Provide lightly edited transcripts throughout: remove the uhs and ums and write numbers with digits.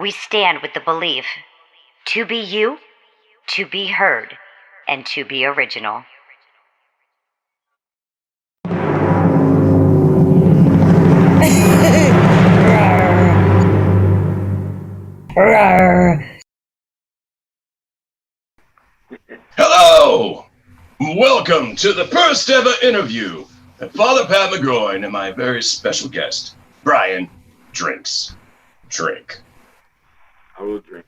We stand with the belief to be you, to be heard, and to be original. Hello! Welcome to the first ever interview with Father Pat McGroin and my very special guest, Brian Drinks. Drink. I will drink.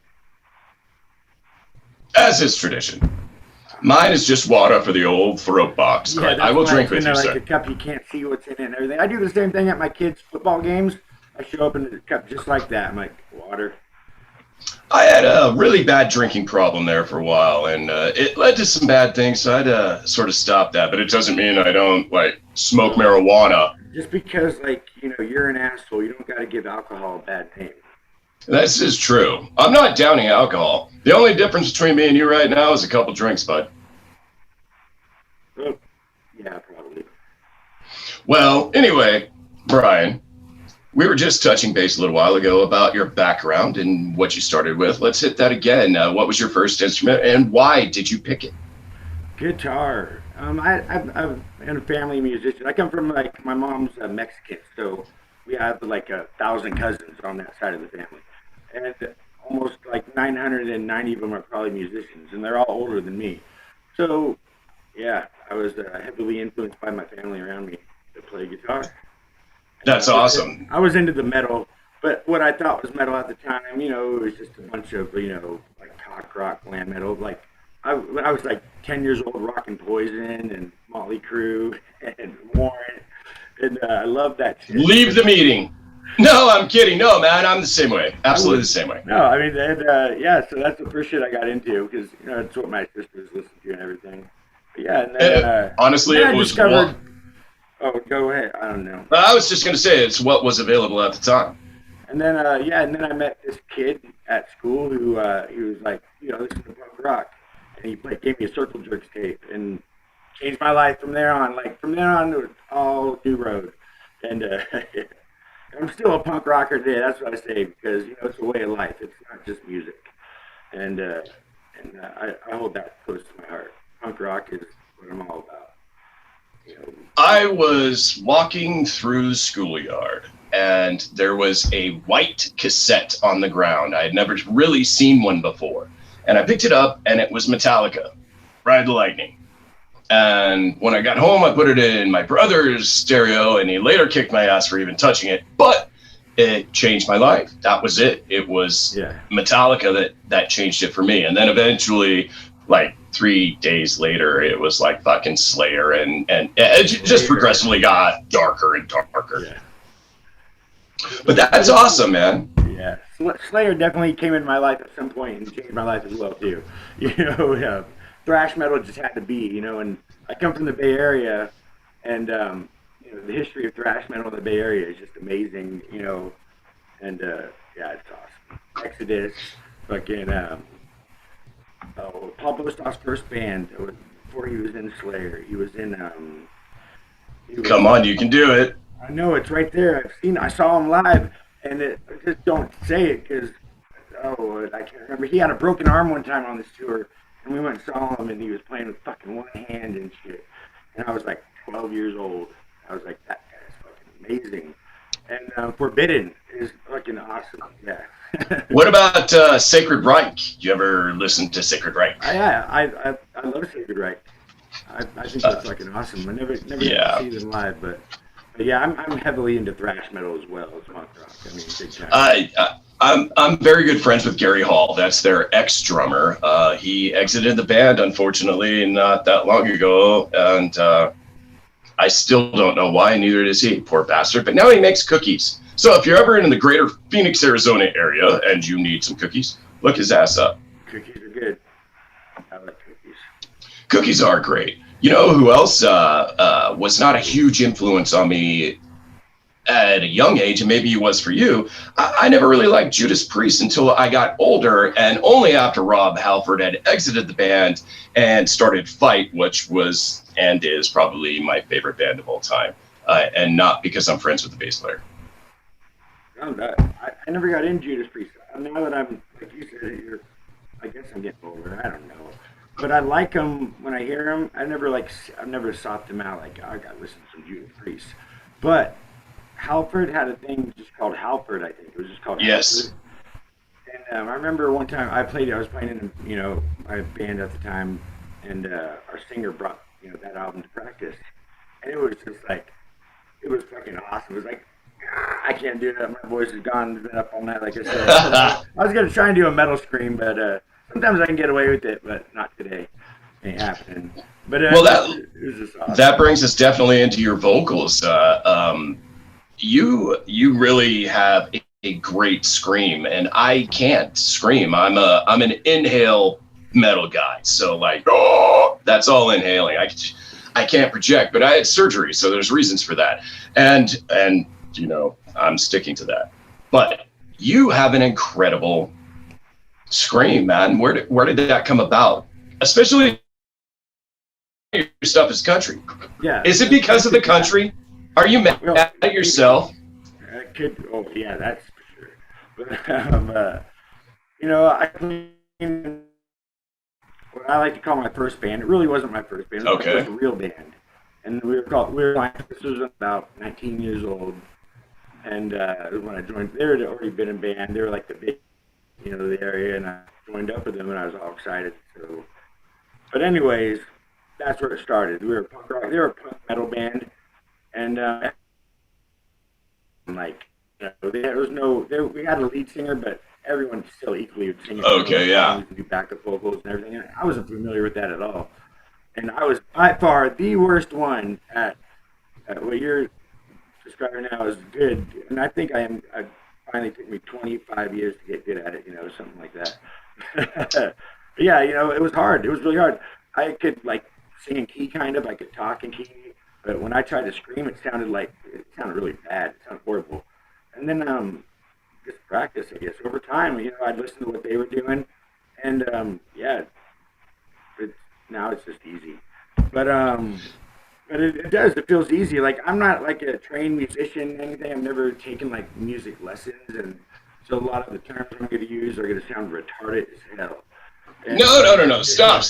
As is tradition. Mine is just water for the old throat box. Yeah, I will drink with you, like sir. a cup you can't see what's in it and everything. I do the same thing at my kids' football games. I show up in a cup just like that. I'm like, water. I had a really bad drinking problem there for a while, and it led to some bad things, so I had to sort of stop that, but it doesn't mean I don't, smoke marijuana. Just because, you're an asshole, you don't got to give alcohol a bad name. This is true. I'm not downing alcohol. The only difference between me and you right now is a couple drinks, bud. Oh, yeah, probably. Well, anyway, Brian, we were just touching base a little while ago about your background and what you started with. Let's hit that again. What was your first instrument and why did you pick it? Guitar. I'm a family musician. I come from, my mom's Mexican, so we have 1,000 cousins on that side of the family. And almost 990 of them are probably musicians, and they're all older than me. So, yeah, I was heavily influenced by my family around me to play guitar. That's awesome. I was into the metal, but what I thought was metal at the time, it was just a bunch of, cock rock, glam metal. When I was 10 years old, rocking Poison and Motley Crue and Warren, and I loved that shit. Leave the meeting. No, I'm kidding. No, man, I'm the same way. Absolutely the same way. No, so that's the first shit I got into because, it's what my sisters listened to and everything. But yeah, and then, honestly, then it was discovered. Oh, go ahead. I don't know. I was just going to say it's what was available at the time. And then, and then I met this kid at school who he was like, listen to punk rock. And he gave me a Circle Jerks tape and changed my life from there on. From there on, it was all new road. And I'm still a punk rocker today. That's what I say because, it's a way of life. It's not just music. And I hold that close to my heart. Punk rock is what I'm all about. I was walking through the schoolyard and there was a white cassette on the ground. I had never really seen one before. And I picked it up and it was Metallica, Ride the Lightning. And when I got home, I put it in my brother's stereo and he later kicked my ass for even touching it. But it changed my life. That was it. It was Metallica that changed it for me. And then eventually, 3 days later, it was fucking Slayer, and it just progressively got darker and darker. Yeah. But that's awesome, man. Yeah, Slayer definitely came into my life at some point and changed my life as well too. Thrash metal just had to be, and I come from the Bay Area, and the history of thrash metal in the Bay Area is just amazing, and it's awesome. Exodus, fucking. Paul Bostap's first band before he was in Slayer. He was in. Come on, you can do it. I know it's right there. I saw him live, and I just don't say it because I can't remember. He had a broken arm one time on this tour, and we went and saw him, and he was playing with fucking one hand and shit. And I was 12 years old. I was like, that guy's fucking amazing. And Forbidden is fucking awesome. Yeah. What about Sacred Reich? You ever listen to Sacred Reich? I love Sacred Reich. I think that's fucking awesome. I never got to see them live, but yeah, I'm heavily into thrash metal as well as punk rock. I mean, big time. I'm very good friends with Gary Hall. That's their ex-drummer. He exited the band, unfortunately, not that long ago, and I still don't know why. Neither does he. Poor bastard. But now he makes cookies. So if you're ever in the greater Phoenix, Arizona area and you need some cookies, look his ass up. Cookies are good. I like cookies. Cookies are great. You know who else was not a huge influence on me at a young age, and maybe he was for you? I never really liked Judas Priest until I got older, and only after Rob Halford had exited the band and started Fight, which was and is probably my favorite band of all time, and not because I'm friends with the bass player. I never got into Judas Priest. now that I'm, like you said, I guess I'm getting older. I don't know. But I like them when I hear them. I've never sought them out. Like, oh, I got to listen to some Judas Priest. But Halford had a thing just called Halford, I think. It was just called Yes. Halford. And I remember one time I was playing in, my band at the time, and our singer brought, that album to practice. And it was just like, it was fucking awesome. It was like, I can't do that. My voice is gone. It's been up all night, like I said. I was going to try and do a metal scream, but sometimes I can get away with it, but not today. Ain't happening. But Well, it was just awesome. that brings us definitely into your vocals. You really have a great scream, and I can't scream. I'm an inhale metal guy, so like, oh, that's all inhaling. I can't project, but I had surgery, so there's reasons for that, and I'm sticking to that. But you have an incredible scream, man. Where did that come about? Especially your stuff is country. Yeah. Is it because of the country? Are you mad at yourself? Oh yeah, that's for sure. But I clean what I like to call my first band. It really wasn't my first band. It was Okay. my first real band, and we were this was about 19 years old, and it was when I joined. They had already been in band. They were like the big, the area, and I joined up with them, and I was all excited. So, but anyways, that's where it started. We were a punk rock. They were a punk metal band, and there was we had a lead singer, but everyone still equally would sing. Okay, yeah. And do backup vocals and everything. And I wasn't familiar with that at all, and I was by far the worst one at what you're describing now is good. And I think I finally took me 25 years to get good at it. Something like that. But yeah, it was hard. It was really hard. I could sing in key kind of. I could talk in key. But when I tried to scream, it sounded really bad. It sounded horrible. And then just practice, I guess. Over time, I'd listen to what they were doing, and now it's just easy. But it does. It feels easy. Like I'm not like a trained musician, or anything. I've never taken music lessons, and so a lot of the terms I'm going to use are going to sound retarded as hell. And No. Stop.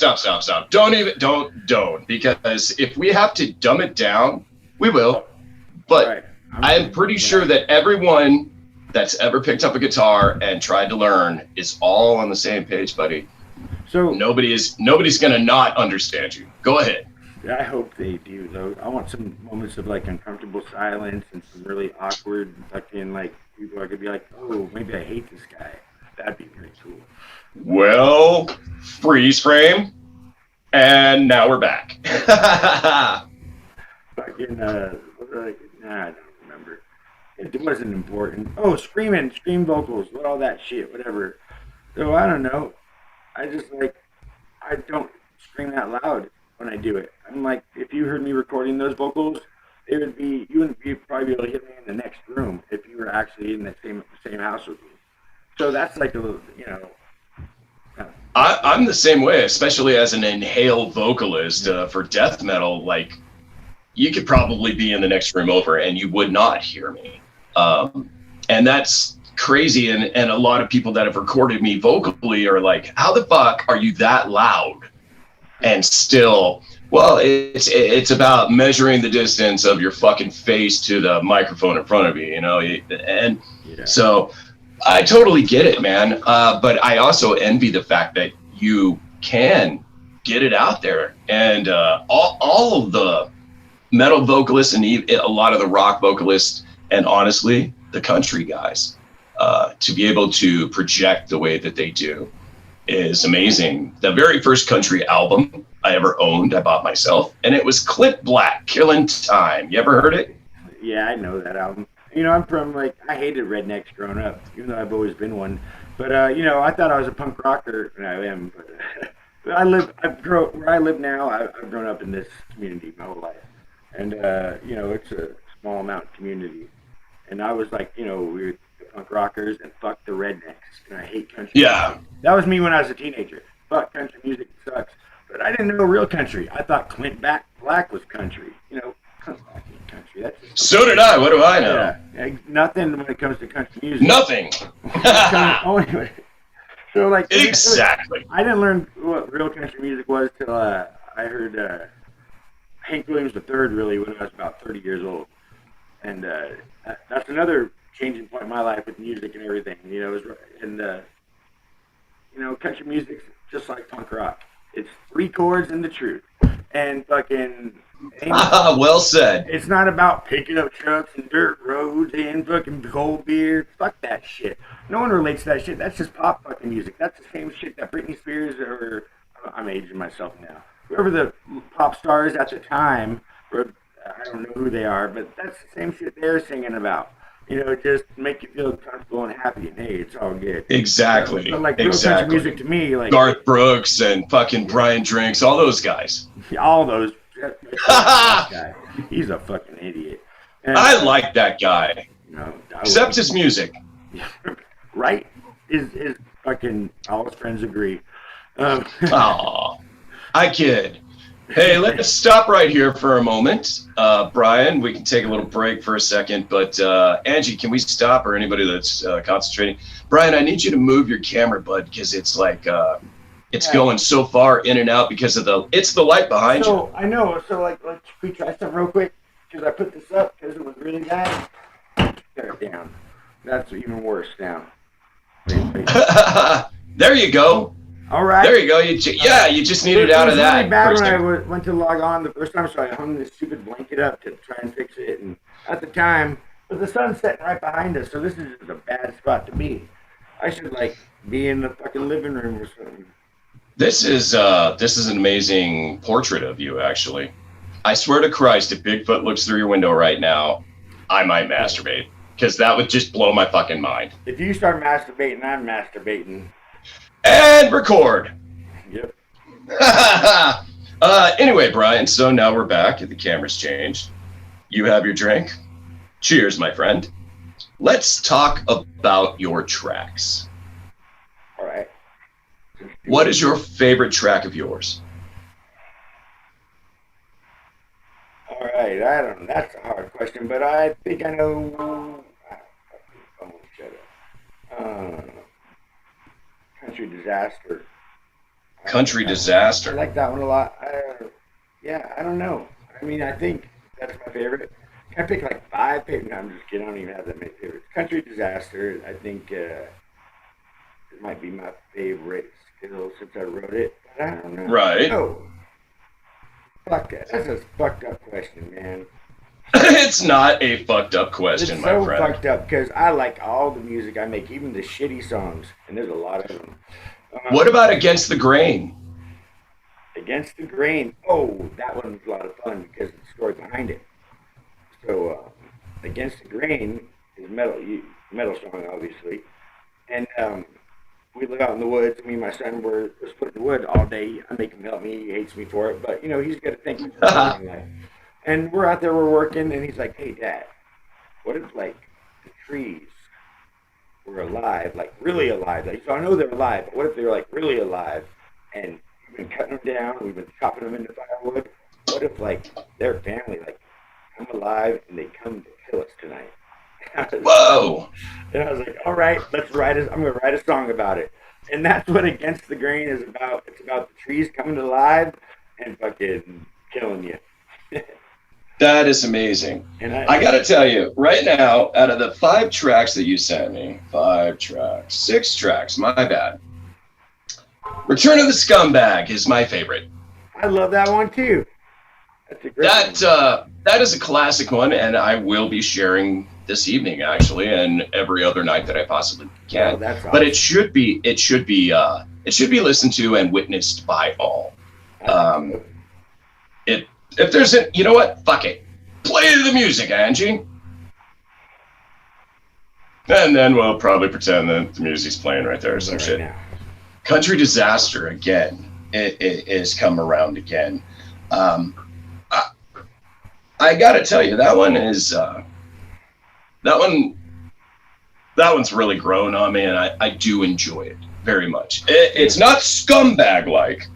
Don't. Because if we have to dumb it down, we will. But Right. I'm pretty sure that everyone that's ever picked up a guitar and tried to learn is all on the same page, buddy. So Nobody's gonna not understand you. Go ahead. I hope they do, though. I want some moments of uncomfortable silence and some really awkward people I could be like, oh, maybe I hate this guy. That'd be pretty cool. Well, freeze frame, and now we're back. Fucking, I don't remember. It wasn't important. Oh, scream vocals, all that shit, whatever. So I don't know. I just I don't scream that loud when I do it. I'm like, if you heard me recording those vocals, you wouldn't probably be able to hit me in the next room if you were actually in the same house with me. So that's a little, I'm the same way, especially as an inhale vocalist for death metal. You could probably be in the next room over and you would not hear me. And that's crazy. And a lot of people that have recorded me vocally are like, how the fuck are you that loud? And still, well, it's about measuring the distance of your fucking face to the microphone in front of you, and so I totally get it, man. But I also envy the fact that you can get it out there, and all of the metal vocalists and a lot of the rock vocalists, and honestly, the country guys, to be able to project the way that they do is amazing. The very first country album I ever owned, I bought myself, and it was Clint Black, Killing Time. You ever heard it? Yeah, I know that album. I'm from I hated rednecks growing up, even though I've always been one. But I thought I was a punk rocker, and I am. But where I live now. I've grown up in this community my whole life, and it's a small mountain community. And I was we were the punk rockers, and fuck the rednecks, and I hate country. Yeah. That was me when I was a teenager. Fuck country music sucks. But I didn't know real country. I thought Clint Black was country. Clint Black ain't country. That's just So did I. What do I know? yeah, nothing when it comes to country music. Nothing. Oh, anyway. So like Exactly. I didn't learn what real country music was till I heard Hank Williams III really when I was about 30 years old, and that's another changing point in my life with music and everything. Country music's just like punk rock. It's 3 chords and the truth, and fucking. Well said. It's not about picking up trucks and dirt roads and fucking cold beer. Fuck that shit. No one relates to that shit. That's just pop fucking music. That's the same shit that Britney Spears or I'm aging myself now. Whoever the pop stars at the time, or I don't know who they are, but that's the same shit they're singing about. Just make you feel comfortable and happy, and hey, it's all good. Exactly. So like real country music to me, like Garth Brooks and fucking Brian Drinks, all those guys. all those. Guy. He's a fucking idiot. And, I like that guy. Except his music. Right? His fucking all his friends agree. Aw, I kid. Hey, let's stop right here for a moment. Brian, we can take a little break for a second, but Angie, can we stop, or anybody that's concentrating? Brian, I need you to move your camera, bud, because it's like it's going so far in and out because of it's the light behind you. I know. So like, let's try something real quick because I put this up because it was really bad. Tear it down. That's even worse now. Wait. There you go. All right. There you go. You just needed out of that. It was really bad when I went to log on the first time, so I hung this stupid blanket up to try and fix it. And at the time, but the sun's setting right behind us, so this is just a bad spot to be. I should like be in the fucking living room or something. This is an amazing portrait of you, actually. I swear to Christ, if Bigfoot looks through your window right now, I might masturbate, because that would just blow my fucking mind. If you start masturbating, I'm masturbating. And record. Yep. Anyway, Brian, so now we're back and the camera's changed. You have your drink. Cheers, my friend. Let's talk about your tracks. All right. What is your favorite track of yours? All right, I don't know. That's a hard question, but I think I know. Oh, shut up. Country Disaster. Country Disaster. I like that one a lot. I don't know. I mean, I think that's my favorite. Can I pick like 5 favorites? No, I'm just kidding. I don't even have that many favorites. Country Disaster, I think it might be my favorite still since I wrote it. But I don't know. Right. No. Fuck that. That's a fucked up question, man. It's not a fucked up question, It's my so friend. fucked up because I like all the music I make, even the shitty songs, and there's a lot of them. What about Against the Grain? Against the Grain? Oh, that one was a lot of fun because of the story behind it. So, Against the Grain is metal song, obviously, and we live out in the woods. Me and my son were splitting wood all day. I make him help me. He hates me for it, but he's got to think. And we're out there, we're working, and he's like, "Hey, Dad, what if like the trees were alive, like really alive? Like, so I know they're alive, but what if they're like really alive? And we've been cutting them down, we've been chopping them into firewood. What if like their family like come alive and they come to kill us tonight?" Whoa! And I was like, "All right, I'm gonna write a song about it." And that's what Against the Grain is about. It's about the trees coming to life and fucking killing you. That is amazing. And I gotta tell you, right now, out of the 5 tracks that you sent me, 6 tracks, my bad. Return of the Scumbag is my favorite. I love that one too. That's a great one. That is a classic one, and I will be sharing this evening, actually, and every other night that I possibly can. Oh, that's awesome. But it should be listened to and witnessed by all. If there's you know what? Fuck it. Play the music, Angie. And then we'll probably pretend that the music's playing right there or some shit. Now. Country Disaster, again, it is come around again. I gotta tell you, that one is that one's really grown on me, and I do enjoy it very much. It's not Scumbag-like,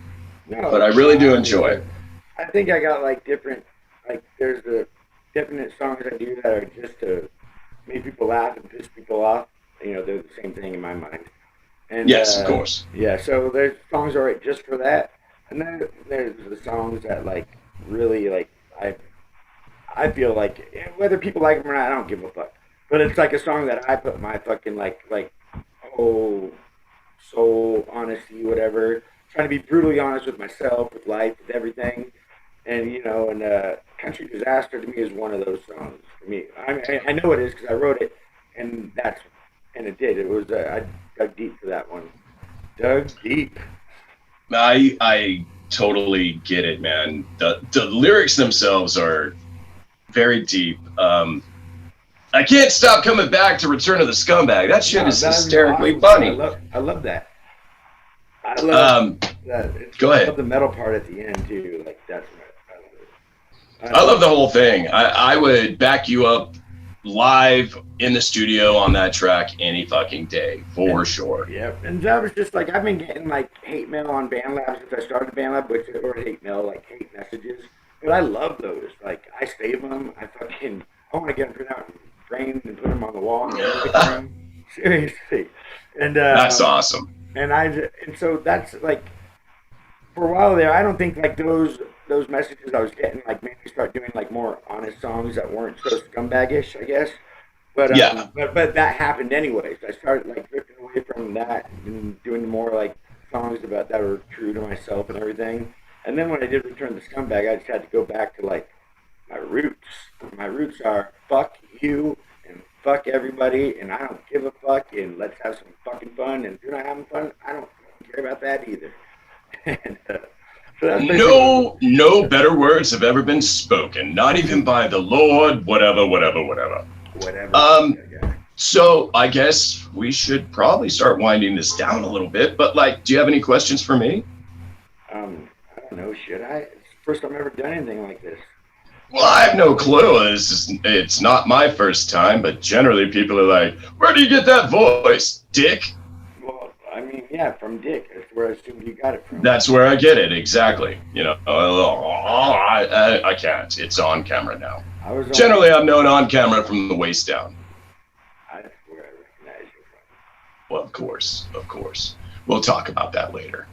No, but I really do enjoy it. I think I got like different, like there's definite songs I do that are just to make people laugh and piss people off. You know, they're the same thing in my mind. And Yes, of course. yeah, so there's songs I write just for that, and then there's the songs that like really like I feel like whether people like them or not, I don't give a fuck. But it's like a song that I put my fucking like oh soul, honesty, whatever. Trying to be brutally honest with myself, with life, with everything. And you know, and "Country Disaster" to me is one of those songs for me. I know it is because I wrote it, and it did. It was I dug deep for that one. Dug deep. I totally get it, man. The lyrics themselves are very deep. I can't stop coming back to "Return of the Scumbag." That shit is hysterically funny. I love that. I love that. Go ahead. I love the metal part at the end too. Like that's I love the whole thing. I would back you up live in the studio on that track any fucking day, for sure. Yep. And that was just like, I've been getting like hate mail on BandLab since I started BandLab, or hate mail, like hate messages. But I love those. Like, I save them. I want to get them printed out and framed and put them on the wall. And seriously. And that's awesome. And so that's like, for a while there, I don't think like those messages I was getting like made me start doing like more honest songs that weren't so scumbagish, I guess. But yeah. But that happened anyways. I started like drifting away from that and doing more like songs about that were true to myself and everything. And then when I did Return to Scumbag, I just had to go back to like my roots. My roots are fuck you and fuck everybody, and I don't give a fuck, and let's have some fucking fun. And if you're not having fun, I don't care about that either. And, so no better words have ever been spoken, not even by the Lord, whatever. So I guess we should probably start winding this down a little bit, but like, do you have any questions for me? I don't know, should I? It's the first time I've ever done anything like this. Well, I have no clue. It's not my first time, but generally people are like, where do you get that voice, dick? Well, I mean, yeah, from Dick. That's where I assumed you got it from. That's where I get it, exactly. You know, I can't. It's on camera now. Generally, I'm known on camera from the waist down. That's where I recognize you from. Well, of course. We'll talk about that later.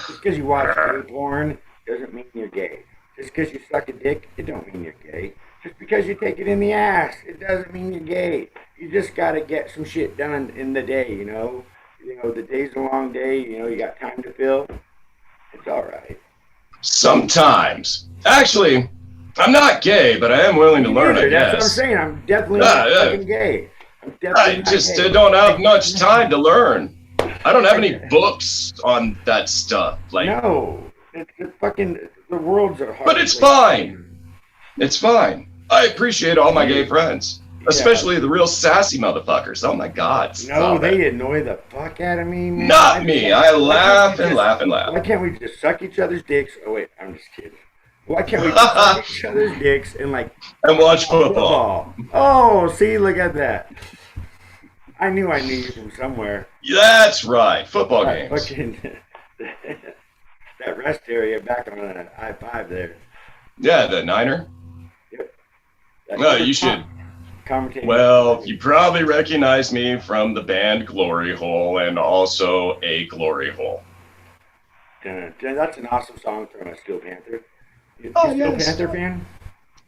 Just because you watch gay porn doesn't mean you're gay. Just because you suck a dick, it don't mean you're gay. Just because you take it in the ass, it doesn't mean you're gay. You just gotta get some shit done in the day, you know? You know, the day's a long day, you know, you got time to fill. It's alright. Sometimes. Actually, I'm not gay, but I am willing to learn, I guess. That's what I'm saying. I'm definitely not fucking gay. I just don't have much time to learn. I don't have any books on that stuff. Like, no. It's fucking, the world's a hard But it's fine. It's fine. I appreciate all my gay friends. Especially the real sassy motherfuckers. Oh my God. No, they annoy the fuck out of me, man. Not me. I laugh and laugh and laugh. Why can't we just suck each other's dicks? Oh wait, I'm just kidding. Why can't we just suck each other's dicks and like watch football? Oh, see, look at that. I knew you from somewhere. That's right. Football games. Fucking that rest area back on I-5 there. Yeah, the Niner. Yep. No, you should. Well, you probably recognize me from the band Glory Hole and also a Glory Hole. That's an awesome song from a Steel Panther. You yes. Steel Panther fan?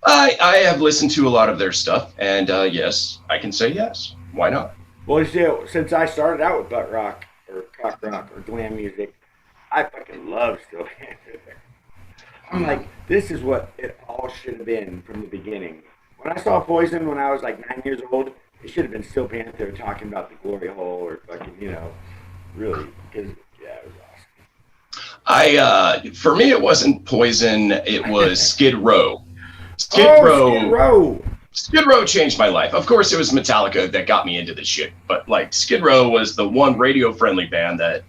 I have listened to a lot of their stuff, and yes, I can say yes. Why not? Well, you see, since I started out with butt rock or cock rock or glam music, I fucking love Steel Panther. I'm like, this is what it all should have been from the beginning. When I saw Poison when I was like 9 years old, it should have been Steel Panther talking about the Glory Hole or fucking, you know, really, because, yeah, it was awesome. For me, it wasn't Poison, it was Skid Row. Skid Row changed my life. Of course, it was Metallica that got me into this shit, but like Skid Row was the one radio-friendly band that,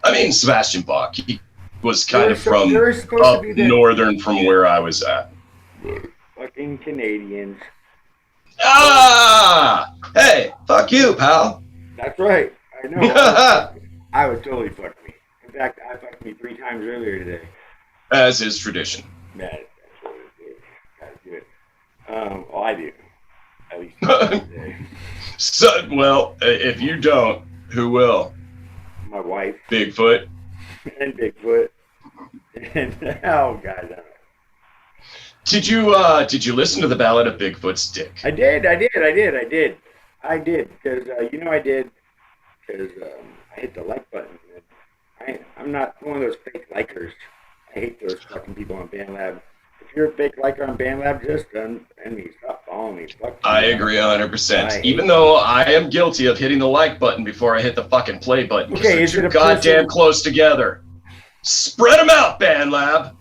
I mean, Sebastian Bach, he was kind of from up northern from where I was at. Fucking Canadians. Ah! Hey, fuck you, pal. That's right. I know. I would totally fuck me. In fact, I fucked me 3 times earlier today. As is tradition. Man, that's what it is. Gotta do it. Well, I do. At least So, well, if you don't, who will? my wife Bigfoot. and Bigfoot. And oh god, no. Did you listen to the Ballad of Bigfoot's Dick? I did, because I did, because I hit the like button. I'm not one of those fake likers. I hate those fucking people on BandLab. If you're a fake liker on BandLab, just end me. Stop following me. Fuck you. I agree 100%. I Even hate though I am guilty of hitting the like button before I hit the fucking play button. Okay, They're is it too a goddamn person- close together. Spread them out, BandLab.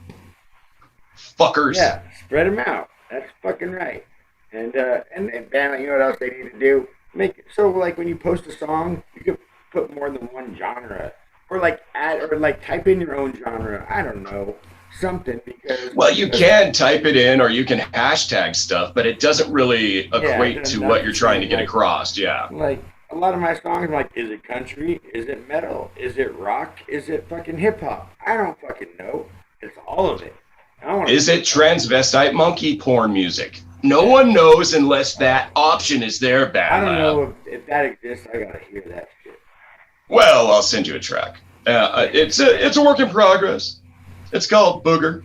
Fuckers. Yeah, spread them out. That's fucking right. And BandLab, you know what else they need to do? Make it so like when you post a song, you can put more than one genre, or like add or like type in your own genre. I don't know, something because. Well, you can type it in or you can hashtag stuff, but it doesn't really equate to what you're trying to get across. Yeah. Like a lot of my songs, I'm like, is it country? Is it metal? Is it rock? Is it fucking hip hop? I don't fucking know. It's all of it. Is it transvestite monkey porn music? No one knows unless that option is there, BandLab. I don't know if that exists. I gotta hear that shit. Well, I'll send you a track. It's a work in progress. It's called Booger.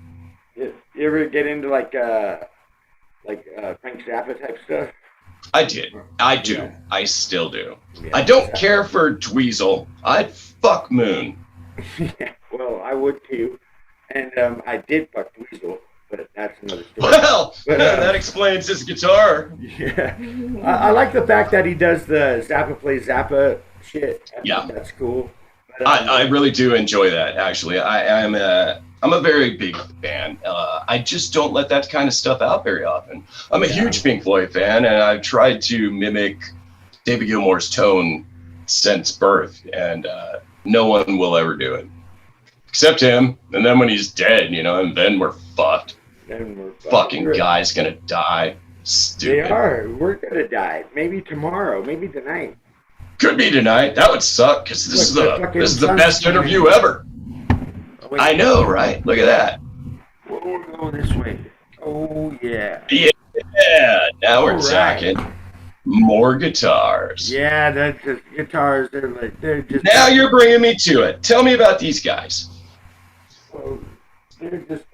You ever get into like Frank Zappa type stuff? I did. I do. Yeah. I still do. Yeah, I don't care for Dweezil. I'd fuck Moon. Yeah, well, I would too. And I did fuck Dweezil, but that's another story. Well, But, that explains his guitar. Yeah. I like the fact that he does the Zappa plays Zappa shit. I Yeah. think that's cool. But, I really do enjoy that. Actually, I'm a very big fan. I just don't let that kind of stuff out very often. I'm a huge Pink Floyd fan, and I've tried to mimic David Gilmour's tone since birth, and no one will ever do it. Except him, and then when he's dead, and then we're fucked. then we're Fucking good. guy's gonna die. They Stupid. are. We're gonna die. Maybe tomorrow. Maybe tonight. Could be tonight. That would suck, because this Look, is the the best fucking interview ever. Oh, wait. I know, right? Look at that. We'll go this way. Oh yeah. Yeah, now we're All right. talking more guitars. Yeah, that's just guitars. They're just. Now you're bringing me to it. Tell me about these guys. So they're just.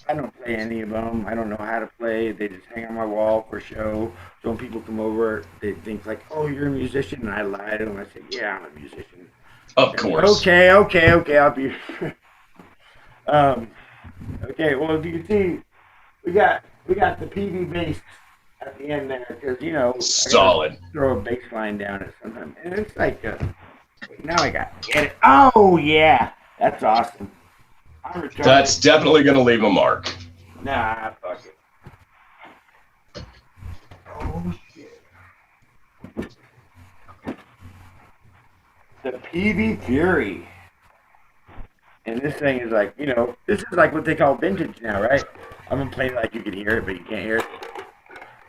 I don't play any of them. I don't know how to play. They just hang on my wall for show. So when people come over, they think like, "Oh, you're a musician," and I lie to them. I say, "Yeah, I'm a musician." Of course. Okay. I'll be. Okay. Well, if you can see, we got the PV bass at the end there because I gotta Solid. throw a bass line down it sometimes, and it's like, now I got to get it. Oh yeah, that's awesome. I'm retarded. That's definitely going to leave a mark. Nah, fuck it. Oh shit. The PV Fury. And this thing is like, this is like what they call vintage now, right? I'm gonna play it like you can hear it, but you can't hear it.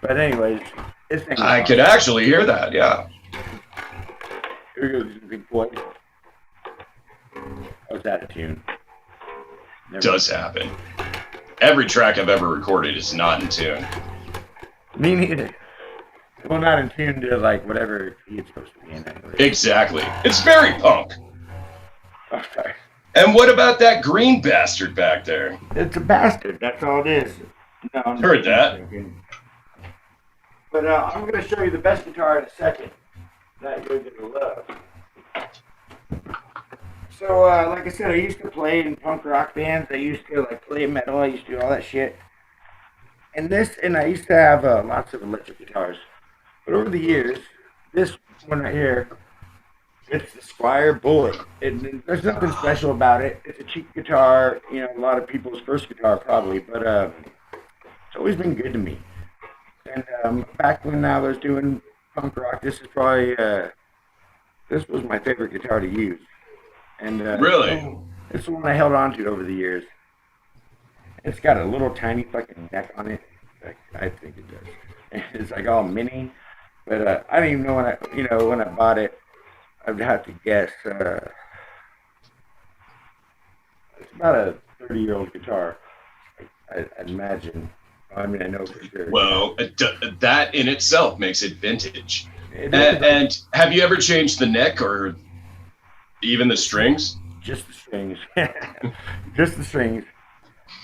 But anyways, this thing is I awesome. could actually hear that, yeah. Here goes the big boy. Oh, it's out of tune. Does happen. Every track I've ever recorded is not in tune. Me neither. Well, not in tune to like whatever key it's supposed to be in anyway. Exactly. It's very punk. Oh, sorry. And what about that green bastard back there? It's a bastard. That's all it is. No, I'm Heard that. joking. But I'm going to show you the best guitar in a second that you're going to love. So, like I said, I used to play in punk rock bands. I used to play metal. I used to do all that shit. And I used to have lots of electric guitars. But over the years, this one right here, it's the Squier Bullet. There's nothing special about it. It's a cheap guitar, a lot of people's first guitar probably, but it's always been good to me. And back when I was doing punk rock, this is probably, this was my favorite guitar to use. And Really? it's the one I held on to over the years. It's got a little tiny fucking neck on it. I think it does. It's like all mini, but I didn't even know when I bought it. I'd have to guess. It's about a 30-year-old guitar, I'd imagine. I mean, I know for sure. Well, that in itself makes it vintage. It is, And have you ever changed the neck or even the strings? just the strings. Just the strings.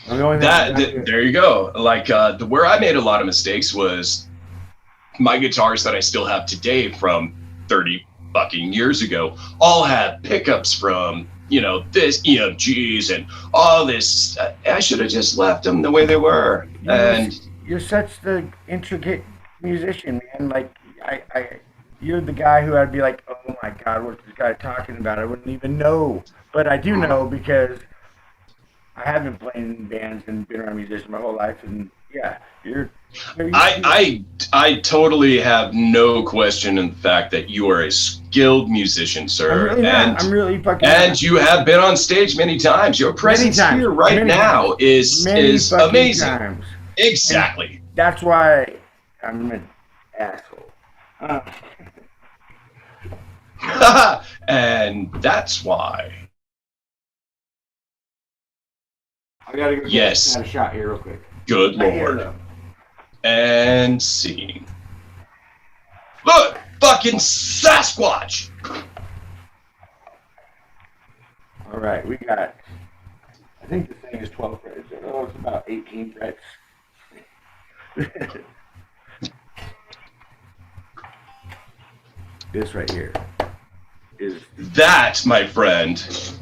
The only thing There you go. Like where I made a lot of mistakes was my guitars that I still have today from 30 fucking years ago all have pickups from, this EMGs and all this. I should have just left them the way they were. And you're such the intricate musician, man. Like you're the guy who I'd be like, oh my god, what's this guy talking about? I wouldn't even know, but I do know because I have been playing in bands and been around musicians my whole life, and yeah, I totally have no question in the fact that you are a skilled musician, sir. I'm really fucking. And you have been on stage many times. Your presence here right now is amazing. Times. Exactly. And that's why I'm an asshole. And that's why. I gotta go get a shot here real quick. Good Lord. And scene. Look, fucking Sasquatch. All right, we got. I think this thing is 12 frets. Oh, it's about 18 frets. This right here is that, my friend.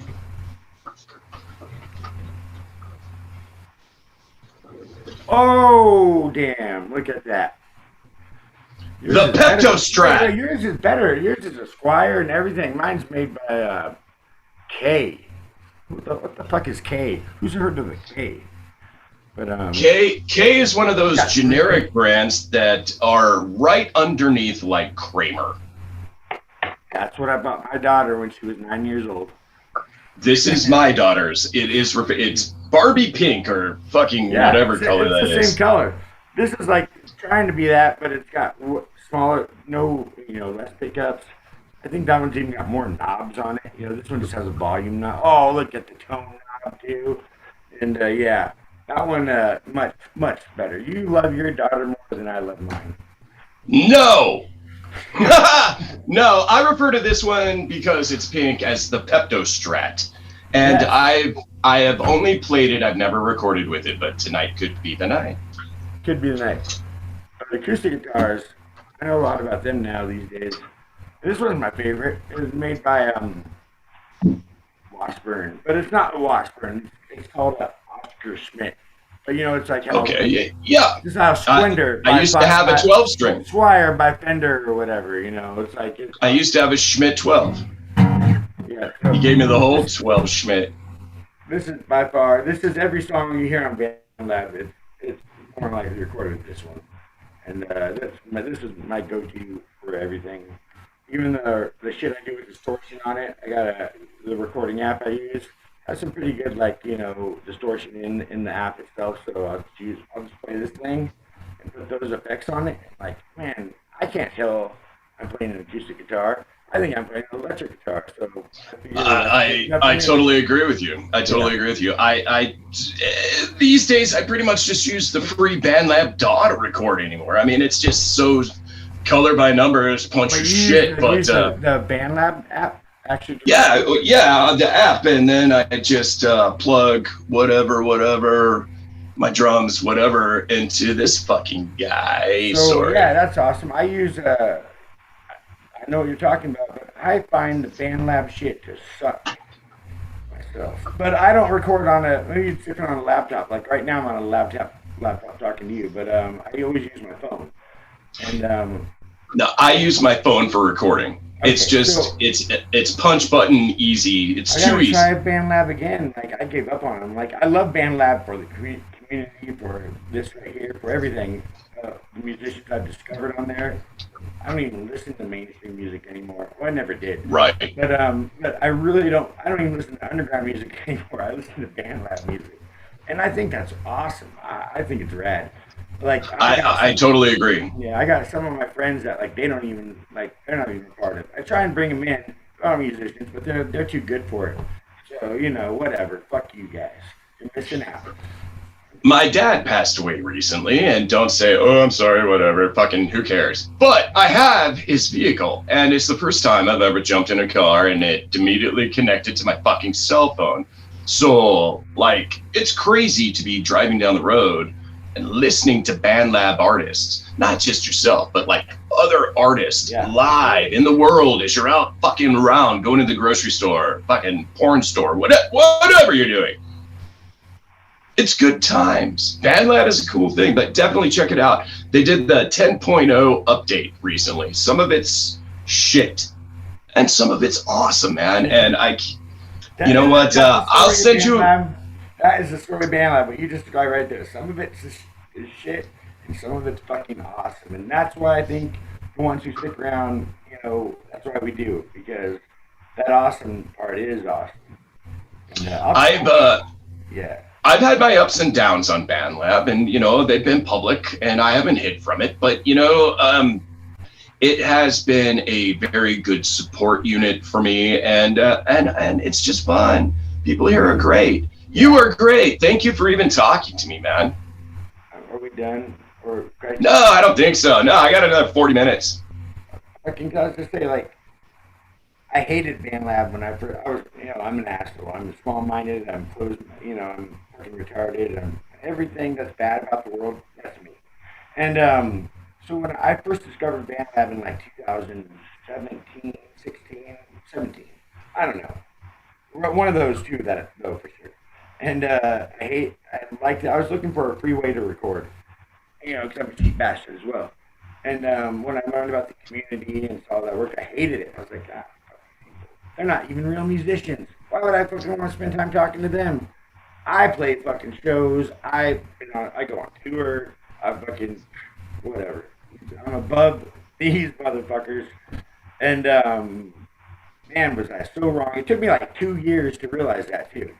Oh, damn. Look at that. The Pepto-Strat. Yours is better. Yours is a Squire and everything. Mine's made by K. What the fuck is K? Who's heard of the K? But K is one of those generic brands that are right underneath like Kramer. That's what I bought my daughter when she was 9 years old. This is my daughter's. It's Barbie pink or fucking whatever color that is. It's the same color. This is like trying to be that, but it's got smaller, less pickups. I think that one's even got more knobs on it. This one just has a volume knob. Oh, look at the tone knob too. And that one much, much better. You love your daughter more than I love mine. No! No, I refer to this one because it's pink as the Pepto-Strat. And yes. I have only played it, I've never recorded with it, but tonight could be the night. Could be the night. The acoustic guitars, I know a lot about them now these days. This one's my favorite. It was made by Washburn, but it's not Washburn. It's called Oscar Schmidt. But it's like how this is how Splendor. I used to have a 12-string Swire by Fender or whatever. It's like I used to have a Schmidt 12. Yeah, so he gave me the whole 12 Schmidt. This is by far. This is every song you hear on BandLab. It's more likely recorded with this one, and this is my go-to for everything. Even the shit I do with distortion on it, I got the recording app I use has some pretty good distortion in the app itself. So I'll just play this thing and put those effects on it. Like, man, I can't tell I'm playing an acoustic guitar. I think I'm playing an electric guitar. So I totally agree with you. I totally agree with you. I these days I pretty much just use the free BandLab DAW to record anymore. I mean, it's just so color by numbers, punch your shit. But the BandLab app actually. The app, and then I just plug whatever my drums, whatever, into this fucking guy. So yeah, that's awesome. I use I know what you're talking about, but I find the BandLab shit to suck myself. But I don't record on maybe it's different on a laptop. Like right now I'm on a laptop talking to you, but I always use my phone. And no, I use my phone for recording. Okay, it's just it's punch button easy. It's too easy. I gotta try BandLab again. Like I gave up on them. Like I love BandLab for the community, for this right here, for everything. The musicians I've discovered on there. I don't even listen to mainstream music anymore. Well, I never did. Right. But I really don't. I don't even listen to underground music anymore. I listen to BandLab music, and I think that's awesome. I think it's rad. Like I totally agree. Yeah, I got some of my friends that they're not even part of it. I try and bring them in. They're musicians, but they're too good for it. So whatever. Fuck you guys. You're missing out. My dad passed away recently, and don't say, oh, I'm sorry, whatever, fucking who cares? But I have his vehicle, and it's the first time I've ever jumped in a car and it immediately connected to my fucking cell phone. So, like, it's crazy to be driving down the road and listening to BandLab artists, not just yourself, but like other artists live in the world as you're out fucking around, going to the grocery store, fucking porn store, whatever you're doing. It's good times. BandLab is a cool thing, but definitely check it out. They did the 10.0 update recently. Some of it's shit, and some of it's awesome, man. And you know what? I'll send you. That is the story of BandLab, but you just go right there. Some of it's is shit, and some of it's fucking awesome. And that's why I think the ones who stick around, you know, that's why we do, because that awesome part is awesome. And, I've had my ups and downs on BandLab, and you know they've been public, and I haven't hid from it. But you know, it has been a very good support unit for me, and it's just fun. People here are great. You are great. Thank you for even talking to me, man. Are we done? No, I don't think so. No, I got another 40 minutes. I can just say, like, I hated BandLab when I was, you know, I'm an asshole. I'm small-minded. I'm closed. You know, I'm fucking retarded. I'm everything that's bad about the world. That's me. And so when I first discovered BandLab in like 2017, 16, 17, I don't know, one of those two that though for sure. And I liked it. I was looking for a free way to record, you know, because I'm a cheap bastard as well. And when I learned about the community and saw that work, I hated it. I was like, they're not even real musicians. Why would I fucking want to spend time talking to them? I play fucking shows. I go on tour. I fucking whatever. I'm above these motherfuckers. And man, was I so wrong. It took me like 2 years to realize that too.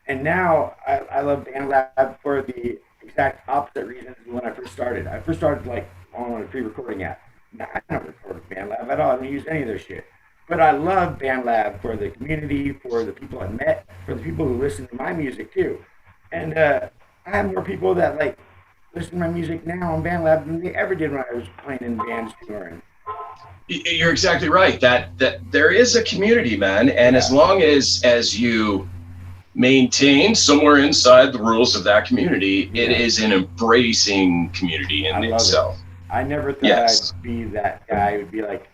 And now I love BandLab for the exact opposite reasons when I first started. I first started like on a pre-recording app. Nah, I don't record with BandLab at all. I don't use any of their shit. But I love BandLab for the community, for the people I met, for the people who listen to my music too. And I have more people that like listen to my music now on BandLab than they ever did when I was playing in bands touring. You're exactly right. That there is a community, man, and as long as you maintain somewhere inside the rules of that community, it is an embracing community in itself. I never thought I'd be that guy who'd be like,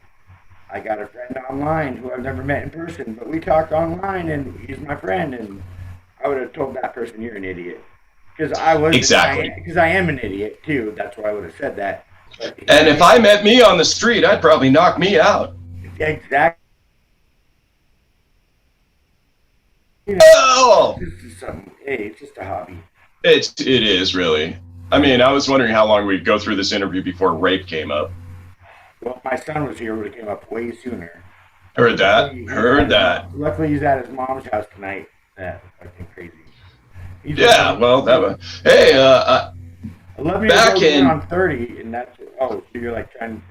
I got a friend online who I've never met in person, but we talk online and he's my friend, and I would have told that person you're an idiot. Because I was because I am an idiot too. That's why I would have said that. But and if I met me on the street, I'd probably knock me out. Exactly. You know, oh! It's just a hobby. It is really. I mean, I was wondering how long we'd go through this interview before rape came up. Well, if my son was here, it would have came up way sooner. Heard that. Luckily, he's at his mom's house tonight. That's fucking crazy. Well, that was. Hey, 11 back years in old, I'm 30, and that's so you're like trying.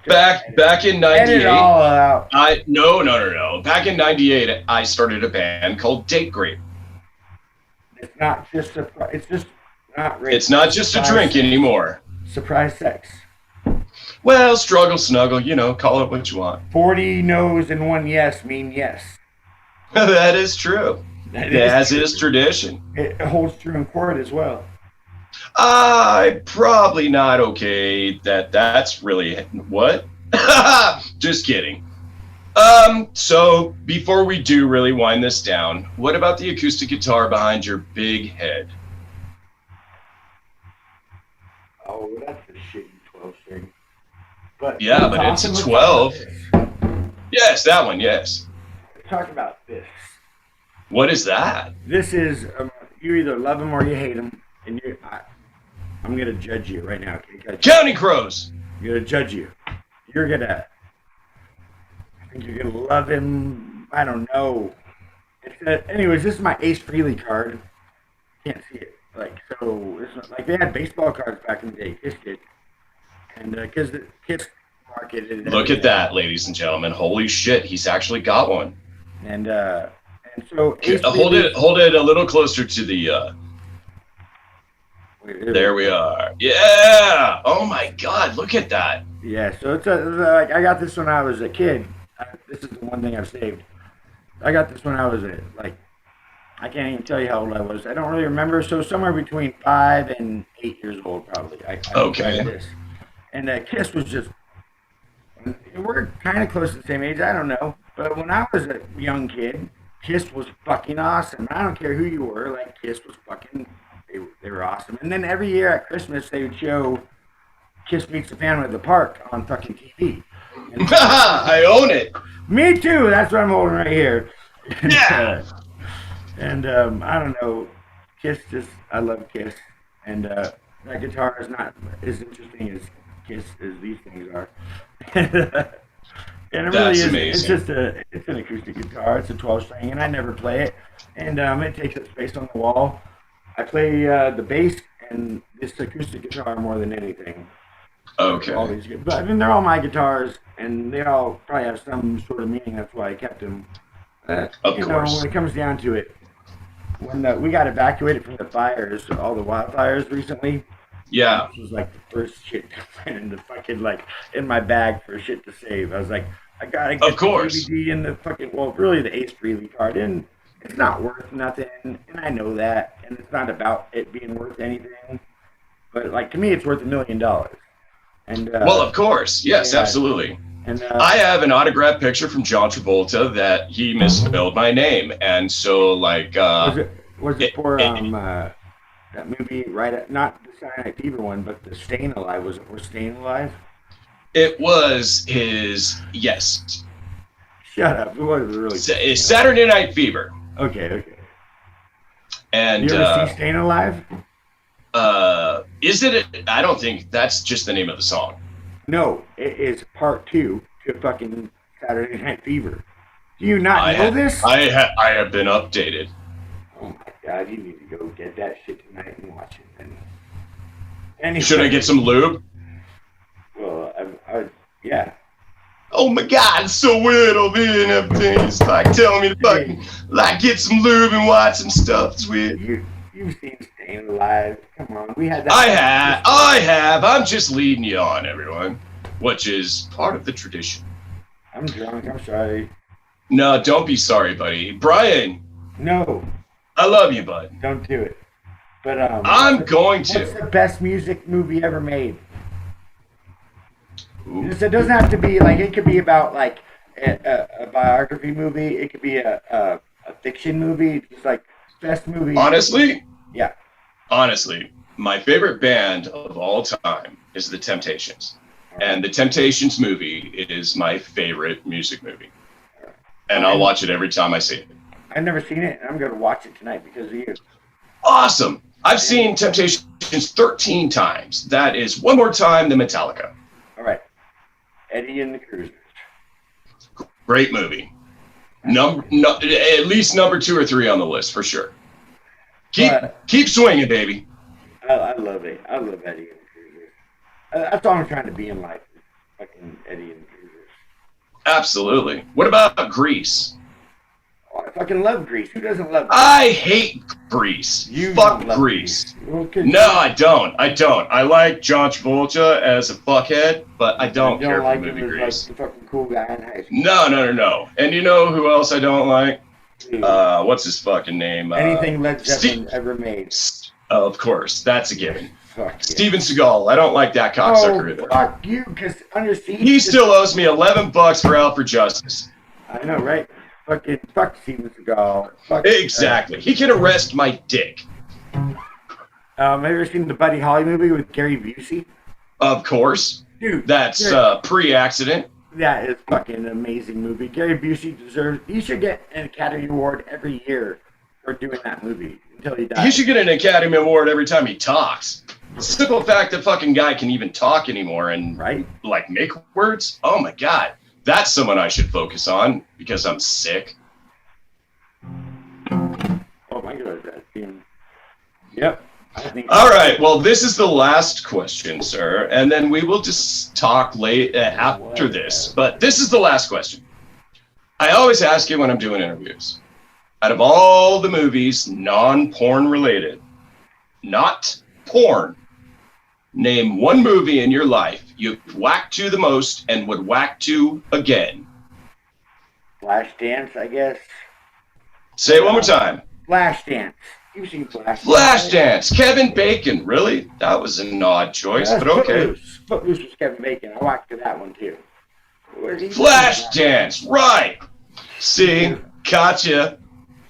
Back in '98. Edit it all out. No. Back in '98, I started a band called Date Grape. It's not just a. It's just not rape. It's not just a drink anymore. Surprise sex. Well, struggle, snuggle, you know, call it what you want. 40 no's and 1 yes mean yes. That is true. As is tradition. It holds true in court as well. Probably not okay. That's really what? Just kidding. So before we do really wind this down, what about the acoustic guitar behind your big head? Oh, that's a shitty 12 string. But it's a 12. Yes, that one, yes. Talk about this. What is that? This is, you either love him or you hate him. And I'm going to judge you right now. Counting Crows. I'm going to judge you. I think you're going to love him. I don't know. Anyways, this is my Ace Frehley card. Can't see it. Like they had baseball cards back in the day. Kiss did. And because the Kiss marketed. Look at that, ladies and gentlemen! Holy shit, he's actually got one. And so hold it a little closer to the. There we are. Yeah. Oh my God, look at that. Yeah, so like I got this when I was a kid. This is the one thing I've saved. I got this when I was like I can't even tell you how old I was. I don't really remember. So somewhere between 5 and 8 years old, probably. I Okay. tried this, and Kiss was just. We're kind of close to the same age. I don't know, but when I was a young kid, Kiss was fucking awesome. I don't care who you were. Like Kiss was fucking. They were awesome. And then every year at Christmas, they would show Kiss Meets the Phantom at the Park on fucking TV. I own it. Me too. That's what I'm holding right here. Yeah. And I don't know. Kiss I love Kiss. And that guitar is not as interesting as Kiss as these things are. And it That's really is. amazing. It's an acoustic guitar. It's a 12 string, and I never play it. And it takes up space on the wall. I play the bass and this acoustic guitar more than anything. Okay. All these, but I mean, they're all my guitars, and they all probably have some sort of meaning. That's why I kept them. Of you course. know, when it comes down to it, when we got evacuated from the fires, all the wildfires recently, Yeah. this was like the first shit that went in the fucking like in my bag for shit to save. I was like, I gotta get Of course. the DVD in the fucking really the Ace Frehley card in. It's not worth nothing, and I know that, and it's not about it being worth anything. But like to me, it's worth $1 million. And Well, of course. Yes, yeah. absolutely. and I have an autographed picture from John Travolta that he misspelled my name, and so like was it for that movie not the Saturday Night Fever one, but the Staying Alive? Was it for Staying Alive? it was his yes. Shut up! It was really It's Saturday Night Fever, okay. and You ever see Staying Alive? is it? I don't think that's just the name of the song. No, it is part 2 to fucking Saturday Night Fever. Do you not know this? I have been updated. Oh my god, you need to go get that shit tonight and watch it. And anyway, Should I get some lube? Well, yeah. Oh my God, it's so weird over here and everything. It's like telling me to fucking like get some lube and watch some stuff. It's weird. You've seen Staying Alive. Come on, we had that. I have. I'm just leading you on, everyone, which is part of the tradition. I'm drunk. I'm sorry. No, don't be sorry, buddy. Brian, No, I love you, bud. don't do it. But I'm going what's to. the best music movie ever made? Ooh. It doesn't have to be like it could be about like a biography movie. It could be a fiction movie. Just like best movie. Honestly, Yeah. honestly, my favorite band of all time is The Temptations. And The Temptations movie is my favorite music movie. And I'll watch it every time I see it. I've never seen it, and I'm going to watch it tonight because of you. Awesome. I've seen Temptations 13 times. That is one more time than Metallica. All right. Eddie and the Cruisers. Great movie. At least number 2 or 3 on the list for sure. Keep swinging, baby. I love it. I love Eddie and the Cruisers. That's all I'm trying to be in life. Fucking Eddie and the Cruisers. Absolutely. What about Grease? Oh, I fucking love Grease. Who doesn't love Grease? I hate Grease. You Fuck don't love Grease. Well, 'cause No, I don't. I like John Travolta as a fuckhead, but I don't you care don't like for the him movie as Grease. like the fucking cool guy in high school. No. And you know who else I don't like? Dude, What's his fucking name? anything Led Zeppelin Steve- ever made. Of course, that's a given. Fuck yeah. Steven Seagal. I don't like that cocksucker Oh, either. fuck you, because Under Siege. He still owes me $11 for Out for Justice. I know, right? Fucking fuck Steven Seagal. Fuck, Exactly. He can arrest my dick. have you ever seen the Buddy Holly movie with Gary Busey? Of course. Dude, That's pre-accident. that is fucking an amazing movie. Gary Busey deserves. He should get an Academy Award every year for doing that movie until he dies. He should get an Academy Award every time he talks. The simple fact that fucking guy can even talk anymore and Right? like make words. Oh my God. That's someone I should focus on because I'm sick. Oh my god, that scene. Yep. I think. All right. Well, this is the last question, sir, and then we will just talk late after this. But this is the last question. I always ask you when I'm doing interviews. Out of all the movies, non-porn related, not porn. Name one movie in your life you've whacked to the most and would whack to again. Flashdance, I guess. Say it one more time. Flashdance. You've seen Flashdance. Flashdance. Kevin Bacon. Really? That was an odd choice, but okay. Footloose was Kevin Bacon. I whacked to that one too. Flashdance. Right. See? Gotcha.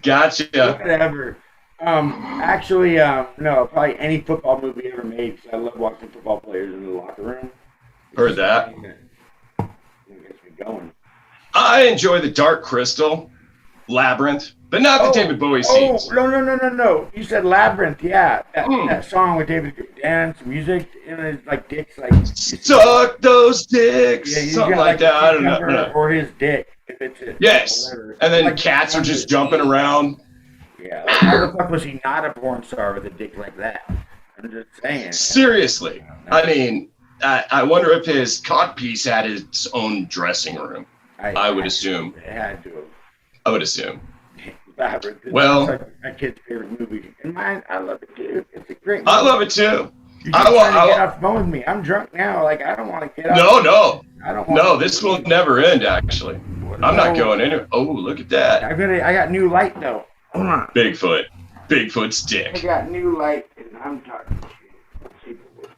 Whatever. Actually, no, probably any football movie ever made, because I love watching football players in the locker room. Heard that. It gets me going. I enjoy the Dark Crystal, Labyrinth, but not the David Bowie scenes. Oh, no. You said Labyrinth, yeah. That song with David dance, music, and it's like dicks, like... Suck those dicks! Yeah, something like that. I don't know. Or his dick, if it's it. Yes. Whatever. And then like, cats are just jumping around. Yeah, like, how the fuck was he not a porn star with a dick like that? I'm just saying. Seriously. I mean, I wonder if his codpiece had its own dressing room. I would assume. It had to have. I would assume. Labyrinth. Well, like my kid's favorite movie. And mine, I love it too. It's a great movie. I love it too. You're just trying to get off the phone with me. I'm drunk now. Like, I don't want to get off. No. I don't want No, this will never end, actually. I'm not going anywhere. Oh, look at that. I got new light, though. Hold on. Bigfoot. Bigfoot's I dick. got new light, and I'm talking shit. Let's see if it works.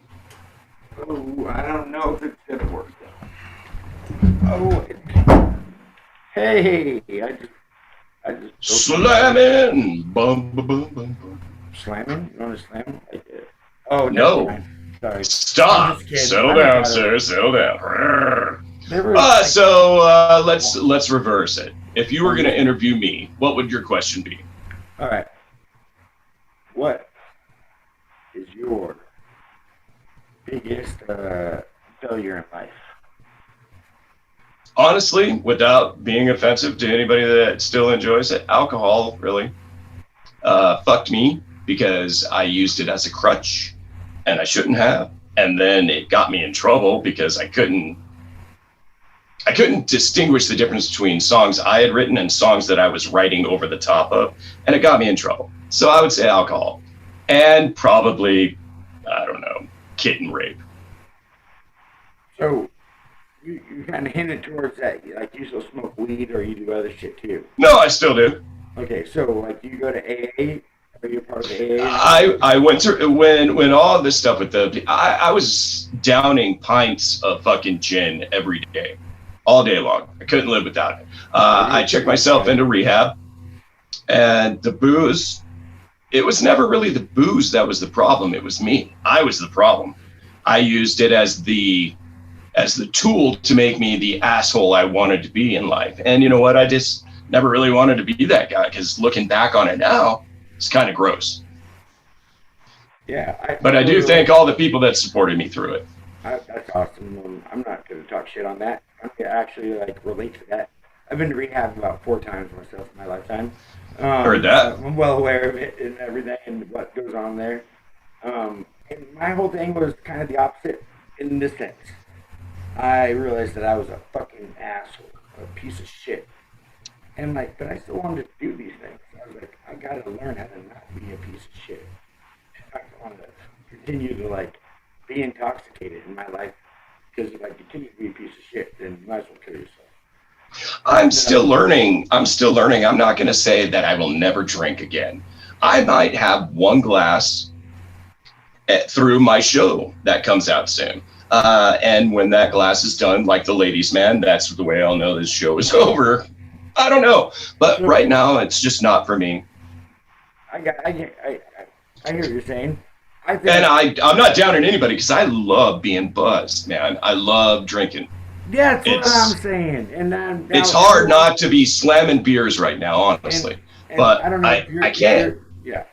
Oh, I don't know if it's going to work, though. Hey, I just Slamming. Bum, bum, bum, bum. Slamming? You want to slam? Oh, no. Sorry. Stop. Settle down, sir. Settle down. Like, So let's reverse it. If you were going to interview me, what would your question be? all right. What is your biggest failure in life? Honestly, without being offensive to anybody that still enjoys it, alcohol really fucked me because I used it as a crutch and I shouldn't have. And then it got me in trouble because I couldn't distinguish the difference between songs I had written and songs that I was writing over the top of, and it got me in trouble. So I would say alcohol and probably, I don't know, kitten rape. So you kind of hinted towards that, like you still smoke weed or you do other shit too. No, I still do. Okay, so like do you go to AA? Are you part of the AA? I went through when all of this stuff with I was downing pints of fucking gin every day, all day long. I couldn't live without it. I checked myself into rehab, and the booze, it was never really the booze that was the problem. It was me. I was the problem. I used it as the tool to make me the asshole I wanted to be in life. And you know what? I just never really wanted to be that guy, because looking back on it now, it's kind of gross. Yeah. But I do thank all the people that supported me through it. That's awesome. I'm not going to talk shit on that. I'm going to actually relate to that. I've been to rehab about 4 times myself in my lifetime. Heard that. I'm well aware of it and everything and what goes on there. And my whole thing was kind of the opposite in this sense. I realized that I was a fucking asshole, a piece of shit. And but I still wanted to do these things. I was like, I gotta learn how to not be a piece of shit. I want to continue to be intoxicated in my life, because if I continue to be a piece of shit, then you might as well kill yourself. I'm still learning. I'm not going to say that I will never drink again. I might have 1 glass through my show that comes out soon. And when that glass is done, like the ladies' man, that's the way I'll know this show is over. I don't know. But right now, it's just not for me. I hear what you're saying. And I'm not downing anybody, because I love being buzzed, man. I love drinking. Yeah, that's what I'm saying. And it's hard not to be slamming beers right now, honestly. And but I don't know if I can't. Yeah.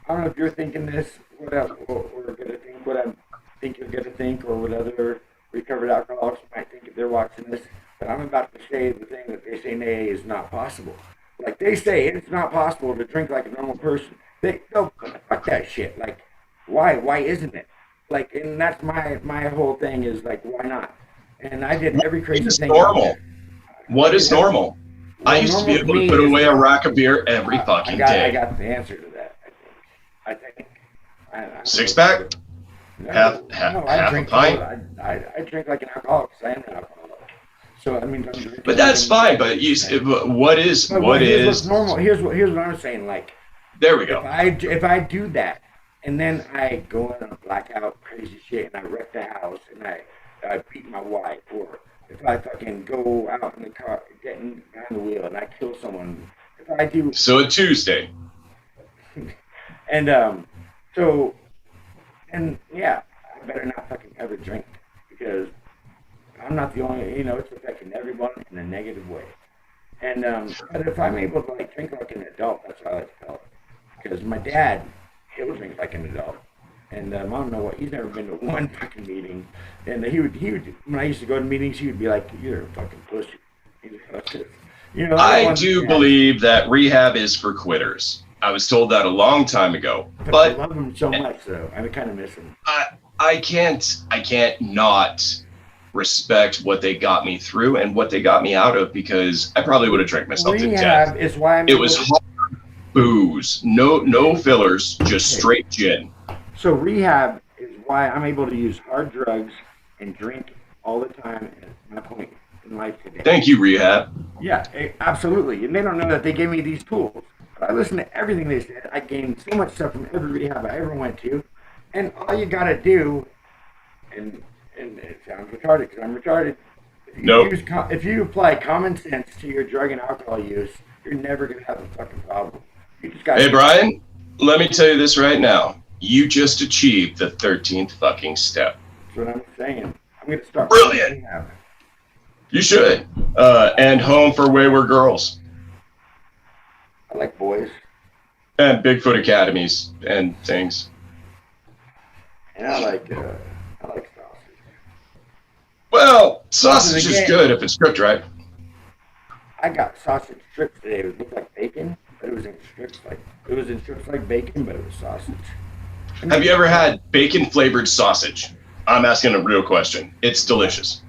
I don't know if you're thinking this, what we're going to think, what I think you're going to think, or what other recovered alcoholics might think if they're watching this. But I'm about to say the thing that they say in AA is not possible. Like they say, it's not possible to drink like a normal person. Fuck that shit. Why isn't it? And that's my whole thing is why not? And I did every crazy thing. Normal. What is normal? I used to be able to put away a rack of beer every fucking day. I got the answer to that. I don't Six know. pack? No, Half a drink pint? I drink like an alcoholic because I am an alcoholic. So I mean, I'm drinking. But that's fine. But what is Here's what's normal. Here's what I'm saying. Like, There we go. if I do that, and then I go in a blackout, crazy shit, and I wreck the house, and I beat my wife, or if I fucking go out in the car, getting behind the wheel, and I kill someone, if I do, So a Tuesday. and so, and yeah, I better not fucking ever drink because I'm not the only, it's affecting everyone in a negative way. And but if I'm able to like drink like an adult, that's how I felt. Because my dad, he'll drink like an adult, and I don't know what. He's never been to one fucking meeting, and he would. When I used to go to meetings, he would be like, "You're a fucking pussy." I do believe that rehab is for quitters. I was told that a long time ago, I but love him so much, though. I kind of miss him. I can't not respect what they got me through and what they got me out of, because I probably would have drank myself to death. Rehab is why It was hard booze, no fillers, just straight gin. So rehab is why I'm able to use hard drugs and drink all the time. And it's my point in life today. Thank you, rehab. Yeah, absolutely. And they don't know that they gave me these tools. But I listened to everything they said. I gained so much stuff from every rehab I ever went to. And all you gotta do, and it sounds retarded because I'm retarded. Nope. If you apply common sense to your drug and alcohol use, you're never gonna have a fucking problem. You just got. Hey, Brian, let me tell you this right now. You just achieved the 13th fucking step. That's what I'm saying. I'm gonna start. Brilliant. Rehab. You should. And Home for Wayward Girls. I like boys. And Bigfoot Academies and things. And I like sausage. Well, sausage is Again. good if it's cooked right. I got sausage strips today. It looked like bacon, but it was in strips like bacon, but it was sausage. Have you ever had bacon flavored sausage? I'm asking a real question. It's delicious.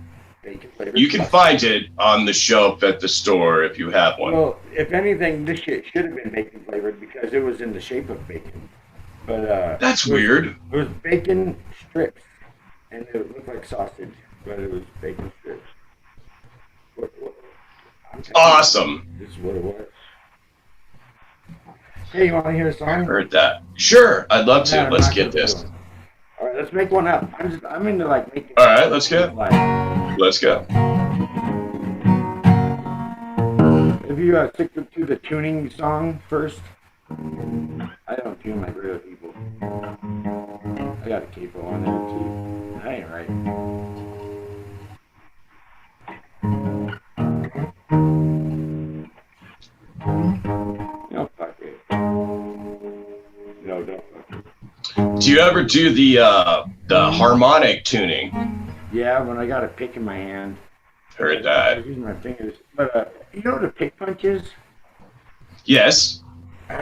Bacon flavored You can sausage? find it on the shelf at the store if you have one. Well, if anything, this shit should have been bacon flavored because it was in the shape of bacon. But That's weird. It was bacon strips, and it looked like sausage, but it was bacon strips. I'm telling you, Awesome. this is what it was. Hey, you want to hear a song? Heard that. Sure, I'd love to. No, I'm Let's not get gonna this. do it. All right, let's make one up. I'm into like making. All right, let's go. Like, Let's go. if you stick to the tuning song first, I don't tune like real people. I got a capo on there too. That ain't right. No, fuck it. No, don't fuck it. Do you ever do the harmonic tuning? Yeah, when I got a pick in my hand. Heard I that. was using my fingers. But you know what a pick punch is? Yes.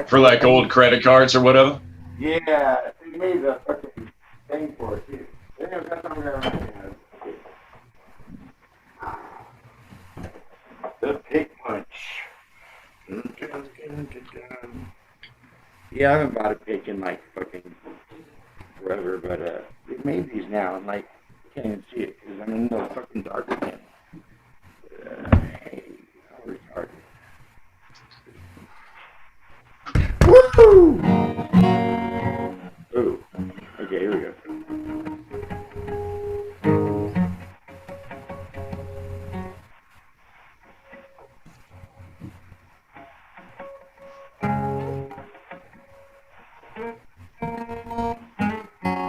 For like old credit cards or whatever. Yeah, they made a fucking thing for it too. That's not where I have. The pig punch. Yeah, I haven't bought a pig in like fucking forever, but they made these now, and like you can't even see it because I'm in the fucking dark again. Hey, how retarded. Woo! Ooh. Okay, here we go.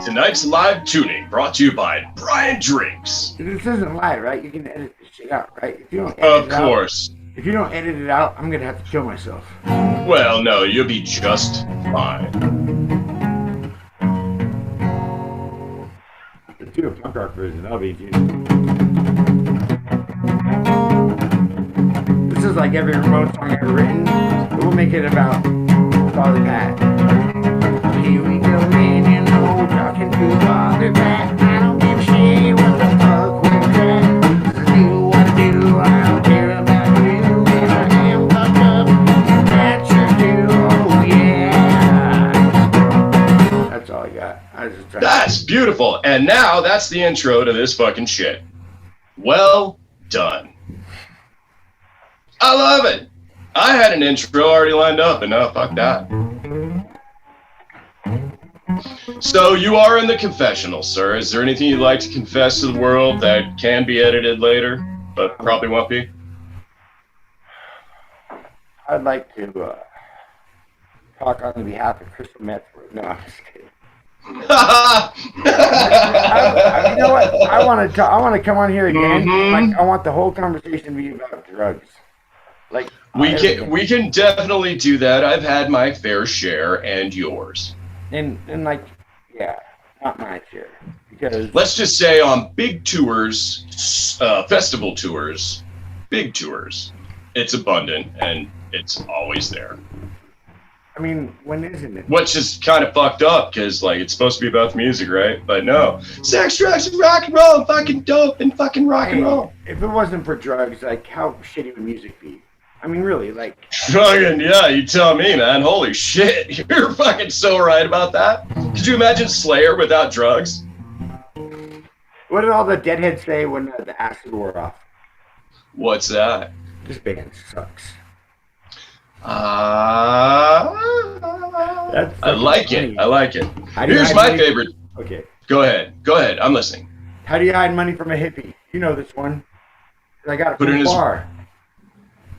Tonight's live tuning brought to you by Brian Drinks. This isn't live, right? You can edit this shit out, right? If you don't edit Of it out, course. if you don't edit it out, I'm gonna have to kill myself. Well, no, you'll be just fine. Let's do a punk rock version. That'll be easy. This is like every remote song ever written, but we'll make it about Father Pat. Here we go, man, you know, talking to Father Pat. I don't give a shit what the fuck we're at. Just do what I do, I don't care about you. If I am fucked up, that sure do, oh yeah. That's all I got. Beautiful. And now that's the intro to this fucking shit. Well done. I love it. I had an intro already lined up, and no, fuck that. So you are in the confessional, sir. Is there anything you'd like to confess to the world that can be edited later, but probably won't be? I'd like to talk on behalf of Crystal Meth. No, I'm just kidding. You know what? I want to come on here again. Like, I want the whole conversation to be about drugs. Like, we can definitely do that. I've had my fair share, and yours. And like, yeah, not my share, because Let's just say on big tours, festival tours, big tours, it's abundant and it's always there. I mean, when isn't it? Which is kind of fucked up because, like, it's supposed to be about the music, right? But no, sex, drugs, and rock and roll, and fucking dope, and fucking rock and roll. If it wasn't for drugs, like, how shitty would music be? I mean, really, like. Fucking, yeah, you tell me, man. Holy shit. You're fucking so right about that. Could you imagine Slayer without drugs? What did all the deadheads say when the acid wore off? What's that? This band sucks. I like it. I like it. Here's my favorite. Okay. Go ahead. Go ahead. I'm listening. How do you hide money from a hippie? You know this one. I got it Put it from in a his- bar.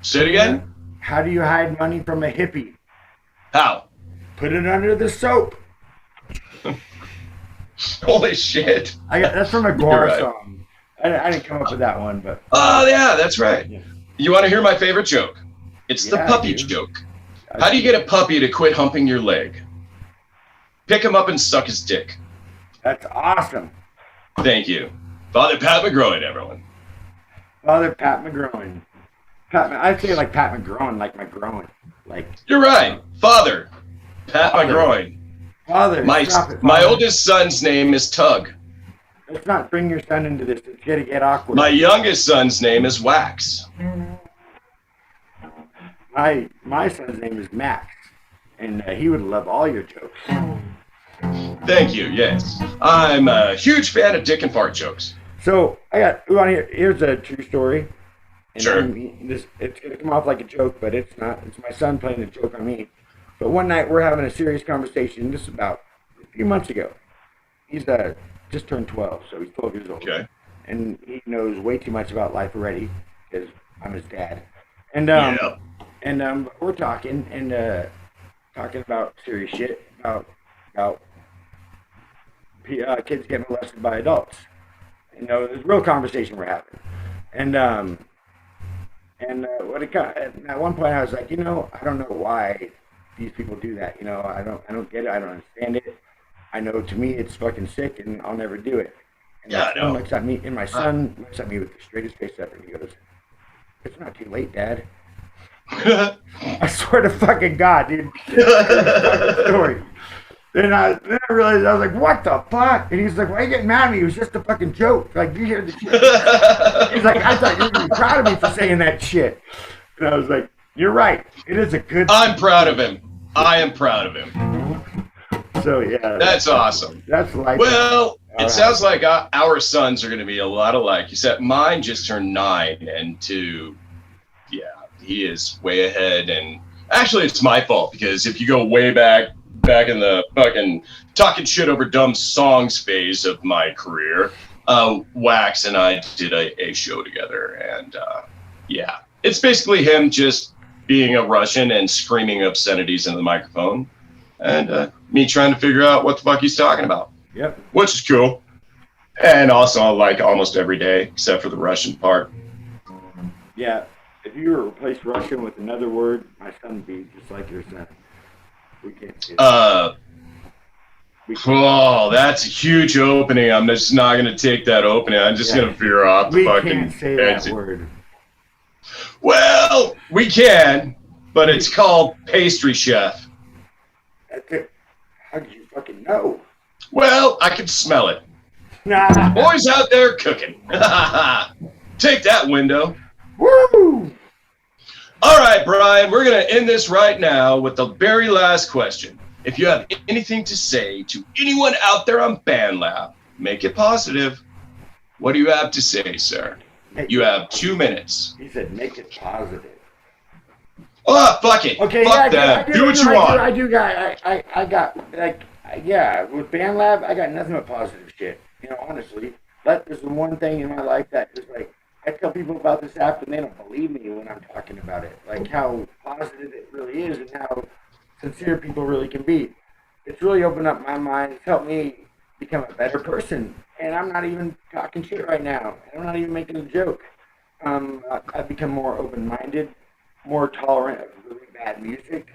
Say it again. How do you hide money from a hippie? How? Put it under the soap. Holy shit. That's from a You're Guar right. song. I didn't come up with that one, but. Oh, yeah, that's right. Yeah. You want to hear my favorite joke? It's the Yeah, I puppy do. joke. How do you get a puppy to quit humping your leg? Pick him up and suck his dick. That's awesome. Thank you. Father Pat McGroin, everyone. Father Pat McGroin. I'd say like Pat McGroin, like McGroin. Like. You're right. Father Pat Father. McGroin. Father, My stop it, my Father. oldest son's name is Tug. Let's not bring your son into this. It's gonna get awkward. My youngest son's name is Wax. My son's name is Max, and he would love all your jokes. Thank you. Yes, I'm a huge fan of dick and fart jokes. So I got here. Here's a true story. And Sure. It's gonna come off like a joke, but it's not. It's my son playing a joke on me. But one night we're having a serious conversation. This is about a few months ago. He's just turned 12, so he's 12 years old. Okay. And he knows way too much about life already because I'm his dad. And Yeah. and we're talking and talking about serious shit about kids getting molested by adults. You know, there's a real conversation we're having. And what it got, and at one point I was like, you know, I don't know why these people do that. You know, I don't get it. I don't understand it. I know to me it's fucking sick, and I'll never do it. And Yeah, my I son know. looks at me, and my son looks at me with the straightest face ever, and he goes, "It's not too late, Dad." I swear to fucking God, dude. Fucking story. Then I realized, I was like, what the fuck? And he's like, why are you getting mad at me? It was just a fucking joke. Like, you hear the shit. He's like, I thought you were going to be proud of me for saying that shit. And I was like, you're right. It is a good. I'm proud of him. I am proud of him. So, yeah. That's awesome. That's life. Well, it Alright. sounds like our sons are going to be a lot alike, except mine just turned 9, and yeah, he is way ahead. And actually, it's my fault, because if you go way back in the fucking talking shit over dumb songs phase of my career, Wax and I did a show together, and yeah, it's basically him just being a Russian and screaming obscenities into the microphone, and me trying to figure out what the fuck he's talking about. Yep. Which is cool. And also, like, almost every day, except for the Russian part. Yeah. If you were to replace Russian with another word, my son would be just like your son. We can't say that. We can't. Oh, that's a huge opening. I'm just not going to take that opening. I'm just Yeah. going to figure out the We fucking... can't say that word. Well, we can, but it's called pastry chef. That's it. How did you fucking know? Well, I can smell it. Nah. Boys out there cooking. Take that, window. Woo! All right, Brian, we're going to end this right now with the very last question. If you have anything to say to anyone out there on BandLab, Make it positive. What do you have to say, sir? You have 2 minutes. He said, make it positive. Oh, fuck it. Okay, fuck yeah, that. Do what you want. I got, like, yeah, with BandLab, I got nothing but positive shit. You know, honestly. There's the one thing in my life that is like, I tell people about this app and they don't believe me when I'm talking about it. Like how positive it really is and how sincere people really can be. It's really opened up my mind. It's helped me become a better person. And I'm not even talking shit right now. I'm not even making a joke. I've become more open-minded, more tolerant of really bad music.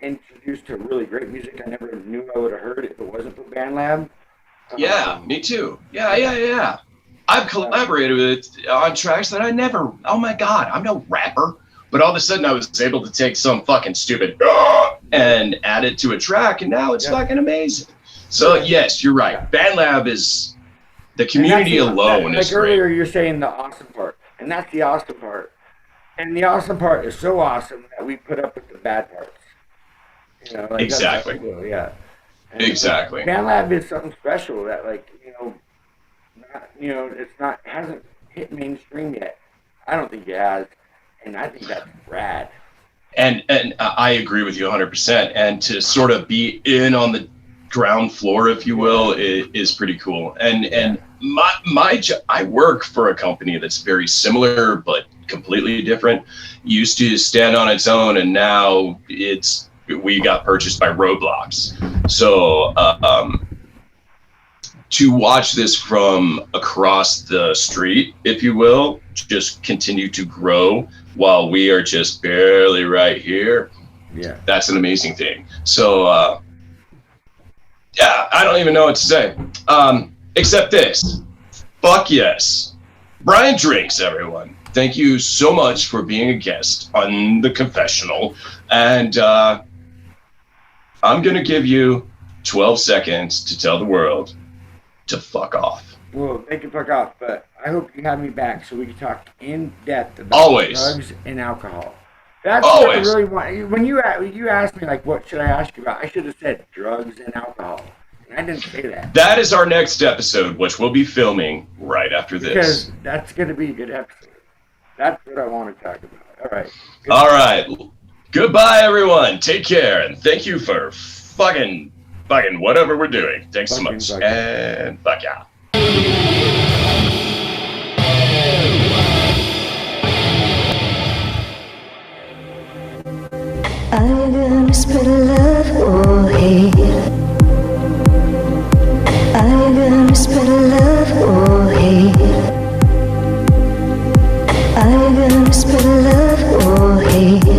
Introduced to really great music I never knew I would have heard if it wasn't for BandLab. Yeah, me too. Yeah. I've collaborated with on tracks that I never. Oh my god, I'm no rapper, but all of a sudden I was able to take some fucking stupid and add it to a track, and now it's fucking amazing. So yes, you're right. BandLab is the community alone is like great. earlier, you're saying the awesome part, and that's the awesome part. And the awesome part is so awesome that we put up with the bad parts. You know, like Exactly. That's cool, yeah. And Exactly. BandLab is something special that, like, hasn't hit mainstream yet. I don't think it has, and I think that's rad. And I agree with you 100%. And to sort of be in on the ground floor, if you will, is pretty cool. And I work for a company that's very similar but completely different. Used to stand on its own, and now we got purchased by Roblox. So to watch this from across the street, if you will, just continue to grow while we are just barely right here. Yeah, that's an amazing thing. So yeah, I don't even know what to say. Except this. Fuck yes. Brian Drinks, everyone. Thank you so much for being a guest on The Confessional. And I'm going to give you 12 seconds to tell the world to fuck off. Well, they can fuck off, but I hope you have me back so we can talk in depth about Always. drugs and alcohol. That's Always. what I really want. When you asked me, like, what should I ask you about, I should have said drugs and alcohol. And I didn't say that. That is our next episode, which we'll be filming right after this. Because that's going to be a good episode. That's what I want to talk about. All right. All right. Goodbye, everyone. Take care, and thank you for fucking whatever we're doing. Thanks so much. And fuck yeah. Are you gonna spread love or hate? Are you gonna spread love or hate? Are you gonna spread love or hate?